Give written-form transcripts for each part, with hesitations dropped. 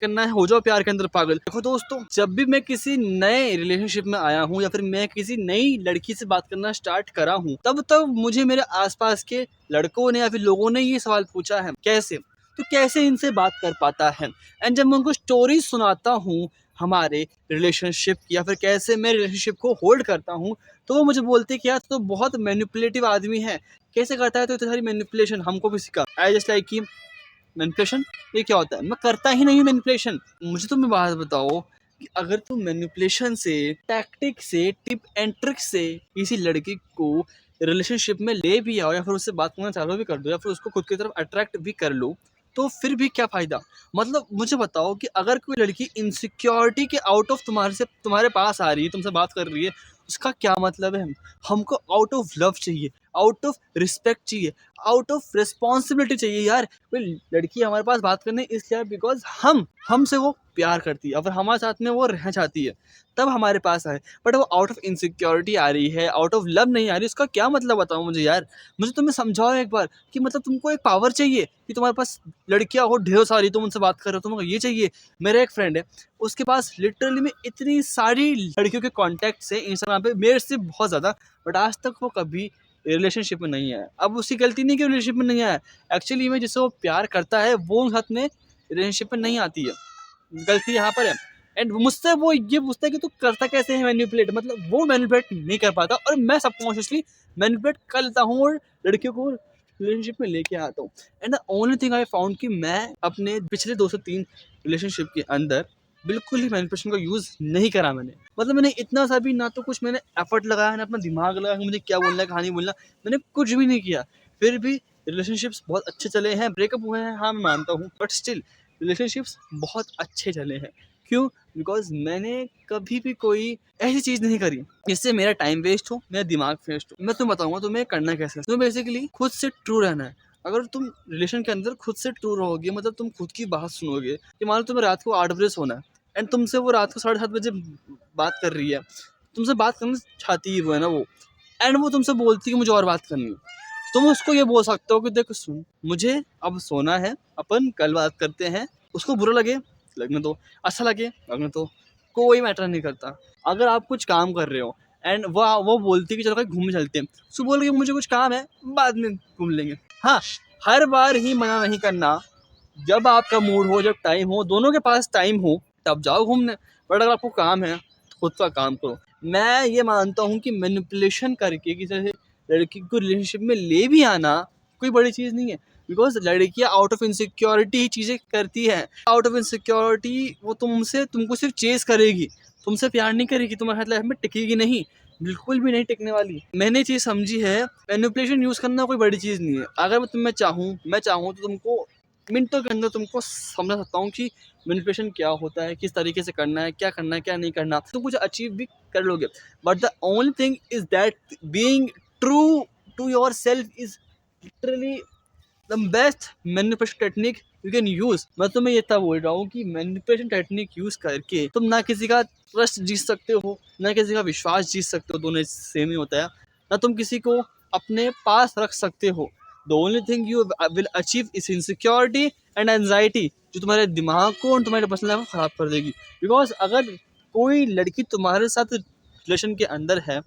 करना है हो जाओ प्यार के अंदर पागल। देखो दोस्तों, जब भी मैं किसी नए रिलेशनशिप में आया हूँ या फिर मैं किसी नई लड़की से बात करना स्टार्ट करा हूँ, तब तब मुझे मेरे आसपास के लड़कों ने या फिर लोगों ने ये सवाल पूछा है, कैसे तो कैसे इनसे बात कर पाता है। एंड जब मैं उनको स्टोरी सुनाता हूँ हमारे रिलेशनशिप की या फिर कैसे मैं रिलेशनशिप को होल्ड करता हूँ, तो वो मुझे बोलते हैं कि यार तो बहुत मैनिपुलेटिव आदमी है, कैसे करता है तो इतनी सारी मैनिपुलेशन, हमको भी सिखा। आई जस्ट लाइक कि मैनिपुलेशन ये क्या होता है, मैं करता ही नहीं मैनिपुलेशन। मुझे तुम बात बताओ कि अगर तुम मैनिपुलेशन से, टैक्टिक से, टिप एंड ट्रिक से किसी लड़की को रिलेशनशिप में ले भी आओ या फिर उससे बात करना चालू भी कर दो या फिर उसको खुद की तरफ अट्रैक्ट भी कर लो, तो फिर भी क्या फायदा। मतलब मुझे बताओ कि अगर कोई लड़की इनसिक्योरिटी के आउट ऑफ तुम्हारे पास आ रही है, तुमसे बात कर रही है, उसका क्या मतलब है। हमको आउट ऑफ लव चाहिए, आउट ऑफ रिस्पेक्ट चाहिए, आउट ऑफ रिस्पॉन्सिबिलिटी चाहिए। यार कोई लड़की हमारे पास बात करने इसलिए बिकॉज हमसे वो प्यार करती है और हमारे साथ में वो रहना चाहती है, तब हमारे पास आए। बट वो आउट ऑफ इनसिक्योरिटी आ रही है, आउट ऑफ लव नहीं आ रही, उसका क्या मतलब बताओ मुझे यार। मुझे तुम्हें समझाओ एक बार कि मतलब तुमको एक पावर चाहिए कि तुम्हारे पास लड़कियां हो ढेर सारी, तुम उनसे बात कर रहे हो, तुमको ये चाहिए। मेरा एक फ्रेंड है, उसके पास लिटरली में इतनी सारी लड़कियों के कॉन्टैक्ट्स है इंस्टाग्राम पे, मेरे से बहुत ज़्यादा, बट आज तक वो कभी रिलेशनशिप में नहीं आया। अब उसकी गलती नहीं कि रिलेशनशिप में नहीं आया, एक्चुअली में जिससे वो प्यार करता है वो साथ में रिलेशनशिप में नहीं आती है, गलती यहाँ पर है। एंड मुझसे वो ये पूछता है कि तू करता कैसे है मैनिपुलेट, मतलब वो मैनिपुलेट नहीं कर पाता और मैं सबकॉन्शियसली मैनिपुलेट कर लेता हूँ और लड़कियों को रिलेशनशिप में लेके आता हूँ। And the only thing I found कि मैं अपने पिछले 2 से 3 रिलेशनशिप के अंदर बिल्कुल ही मैनिपुलेशन का यूज़ नहीं करा मैंने। मतलब मैंने इतना सा भी ना तो कुछ मैंने एफर्ट लगाया, ना अपना दिमाग लगाया कि मुझे क्या बोलना है, कहाँ नहीं बोलना, मैंने कुछ भी नहीं किया। फिर भी रिलेशनशिप्स बहुत अच्छे चले हैं, ब्रेकअप हुए हैं हाँ मैं मानता हूँ, बट स्टिल रिलेशनशिप्स बहुत अच्छे चले हैं। क्यों? बिकॉज मैंने कभी भी कोई ऐसी चीज़ नहीं करी जिससे मेरा टाइम वेस्ट हो, मेरा दिमाग वेस्ट हो। मैं तुम्हें बताऊंगा तुम्हें करना कैसे है। तुम्हें बेसिकली खुद से ट्रू रहना है। अगर तुम रिलेशन के अंदर खुद से ट्रू रहोगे, मतलब तुम खुद की बात सुनोगे कि मान लो तुम्हें रात को 8 बजे सोना है एंड तुमसे वो रात को 7:30 बजे बात कर रही है, तुमसे बात करना चाहती है वो, है ना वो, एंड वो तुमसे बोलती है कि मुझे और बात करनी है, तुम उसको ये बोल सकते हो कि देख सुन, मुझे अब सोना है, अपन कल बात करते हैं। उसको बुरा लगे लगने दो, अच्छा लगे लगने दो, कोई मैटर नहीं करता। अगर आप कुछ काम कर रहे हो एंड वो बोलती है कि चलो कहीं घूमने चलते हैं, उसको बोल के मुझे कुछ काम है बाद में घूम लेंगे। हाँ, हर बार ही मना नहीं करना, जब आपका मूड हो, जब टाइम हो, दोनों के पास टाइम हो, तब जाओ घूमने। बट अगर आपको काम है तो खुद का काम करो। मैं ये मानता हूँ कि मैनिपुलेशन करके किसी से लड़की को रिलेशनशिप में ले भी आना कोई बड़ी चीज़ नहीं है, बिकॉज लड़कियाँ आउट ऑफ इनसिक्योरिटी ही चीज़ें करती है। आउट ऑफ इनसिक्योरिटी वो तुमको सिर्फ चेस करेगी, तुमसे प्यार नहीं करेगी, तुम्हारे साथ लाइफ में टिकेगी नहीं, बिल्कुल भी नहीं टिकने वाली। मैंने चीज़ समझी है, मैनिपुलेशन यूज़ करना कोई बड़ी चीज़ नहीं है। अगर मैं चाहूँ तो तुमको मिनटों के अंदर तुमको समझा सकता हूँ कि मैनिपुलेशन क्या होता है, किस तरीके से करना है, क्या नहीं करना, तुम कुछ अचीव भी कर लोगे। But the only thing is that being true to yourself is literally the best manipulation technique you can use. मैं तुम्हें ये तब बोल रहा हूँ कि मैनिपुलेशन टेक्निक यूज करके तुम ना किसी का ट्रस्ट जीत सकते हो, ना किसी का विश्वास जीत सकते हो, दोनों सेम ही होता है, ना तुम किसी को अपने पास रख सकते हो। The only thing you will achieve is insecurity and anxiety, जो तुम्हारे दिमाग को और तुम्हारे पर्सनल लाइफ को खराब कर देगी। बिकॉज अगर कोई लड़की तुम्हारे साथ रिलेशन के अंदर है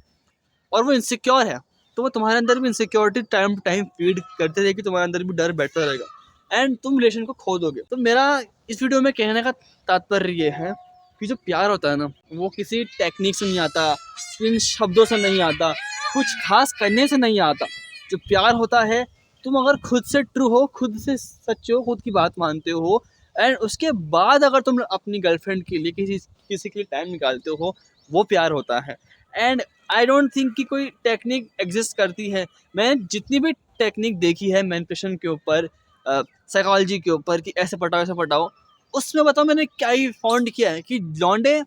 और वो इनसिक्योर है, तो वो तुम्हारे अंदर भी insecurity time to time feed करते रहेगी, तुम्हारे अंदर भी डर बैठता रहेगा एंड तुम रिलेशन को खो दोगे। तो मेरा इस वीडियो में कहने का तात्पर्य ये है कि जो प्यार होता है ना, वो किसी टेक्निक से नहीं आता, इन शब्दों से नहीं आता, कुछ खास करने से नहीं आता। जो प्यार होता है, तुम अगर खुद से ट्रू हो, खुद से सच्चे हो, खुद की बात मानते हो एंड उसके बाद अगर तुम अपनी गर्लफ्रेंड के लिए किसी के लिए टाइम निकालते हो, वो प्यार होता है। एंड आई डोंट थिंक कि कोई टेक्निक एग्जिस्ट करती है। मैंने जितनी भी टेक्निक देखी है मैनिपुलेशन के ऊपर, साइकोलॉजी के ऊपर कि ऐसे पटाओ, उसमें बताओ मैंने क्या ही फाउंड किया है कि लौंडे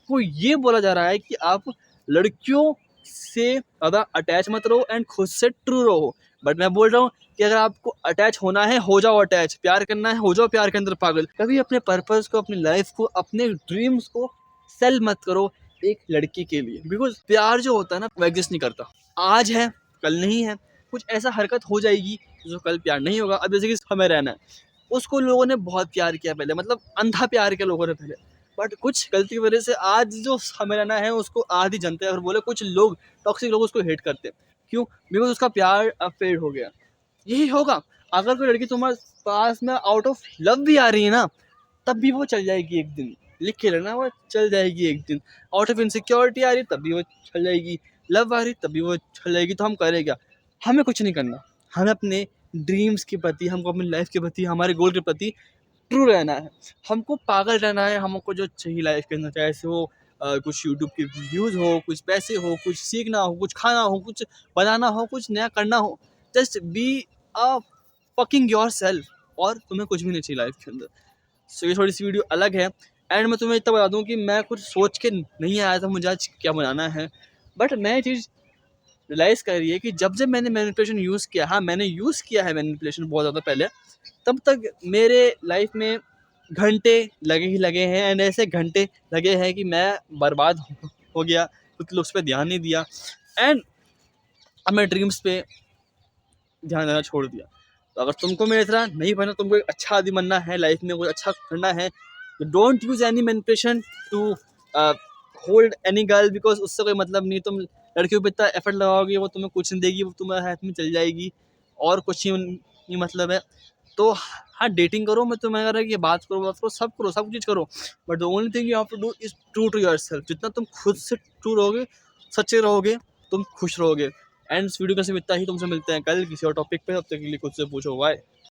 को ये बोला जा रहा है कि आप लड़कियों से ज़्यादा अटैच मत रहो एंड खुद से ट्रू रहो। बट मैं बोल रहा हूँ कि अगर आपको अटैच होना है हो जाओ अटैच, प्यार करना है हो जाओ प्यार के अंदर पागल। कभी अपने पर्पस को, अपनी लाइफ को, अपने ड्रीम्स को सेल मत करो एक लड़की के लिए। बिकॉज प्यार जो होता है ना, वो एग्जिस्ट नहीं करता। आज है कल नहीं है, कुछ ऐसा हरकत हो जाएगी जो कल प्यार नहीं होगा। अब जैसे कि हमें रहना है, उसको लोगों ने बहुत प्यार किया पहले, मतलब अंधा प्यार किया लोगों ने पहले, बट कुछ गलती की वजह से आज जो समझना है उसको आधी जनता है। और बोले कुछ लोग टॉक्सिक लोग उसको हेट करते हैं, क्यों? बिकॉज उसका प्यार अब फेड हो गया। यही होगा, अगर कोई लड़की तुम्हारे पास में आउट ऑफ लव भी आ रही है ना, तब भी वो चल जाएगी एक दिन। लिख के लेना, वो चल जाएगी एक दिन। आउट ऑफ इनसिक्योरिटी आ रही तब भी वो चल जाएगी, लव आ रही तब भी वो चल जाएगी। तो हम करें क्या? हमें कुछ नहीं करना, हमें अपने ड्रीम्स के प्रति, हमको अपनी लाइफ के प्रति, हमारे गोल के प्रति ट्रू रहना है। हमको पागल रहना है, हमको जो चाहिए लाइफ के अंदर, चाहे वो कुछ यूट्यूब के व्यूज़ हो, कुछ पैसे हो, कुछ सीखना हो, कुछ खाना हो, कुछ बनाना हो, कुछ नया करना हो। Just be a fucking yourself, और तुम्हें कुछ भी नहीं चाहिए लाइफ के अंदर। सो ये थोड़ी सी वीडियो अलग है, एंड मैं तुम्हें इतना बता दूं कि मैं कुछ सोच के नहीं आया था मुझे आज क्या बनाना है, बट मैं ये चीज़ रियलाइज़ करी है कि जब जब मैंने मैनिपुलेशन यूज़ किया, हाँ मैंने यूज़ किया है मैनिपुलेशन बहुत ज़्यादा पहले, तब तक मेरे लाइफ में घंटे लगे ही लगे हैं, एंड ऐसे घंटे लगे हैं कि मैं बर्बाद हो गया, कुछ लोग उस पर ध्यान नहीं दिया, एंड अब मैं ड्रीम्स पे ध्यान देना छोड़ दिया। तो अगर तुमको मेरी तरह नहीं बनना, तुमको एक अच्छा आदमी बनना है, लाइफ में कुछ अच्छा करना है, तो don't use any manipulation to hold any girl, because उससे कोई मतलब नहीं। तुम लड़कियों पे इतना एफर्ट लगाओगे, वो तुम्हें कुछ नहीं देगी, वो तुम्हारे हाथ में चल जाएगी, और कुछ ही मतलब है। तो हाँ, डेटिंग करो, मैं तुम्हें कह रहा है कि बात करो, सब चीज़ करो, but the only thing you have to do is true to yourself. जितना तुम खुद से ट्रू रहोगे, सच्चे रहोगे, तुम खुश रहोगे। एंड इस वीडियो का सिर्फ इतना ही। तुमसे मिलते हैं कल किसी और टॉपिक पे, तब तक के लिए खुद से पूछो। बाय।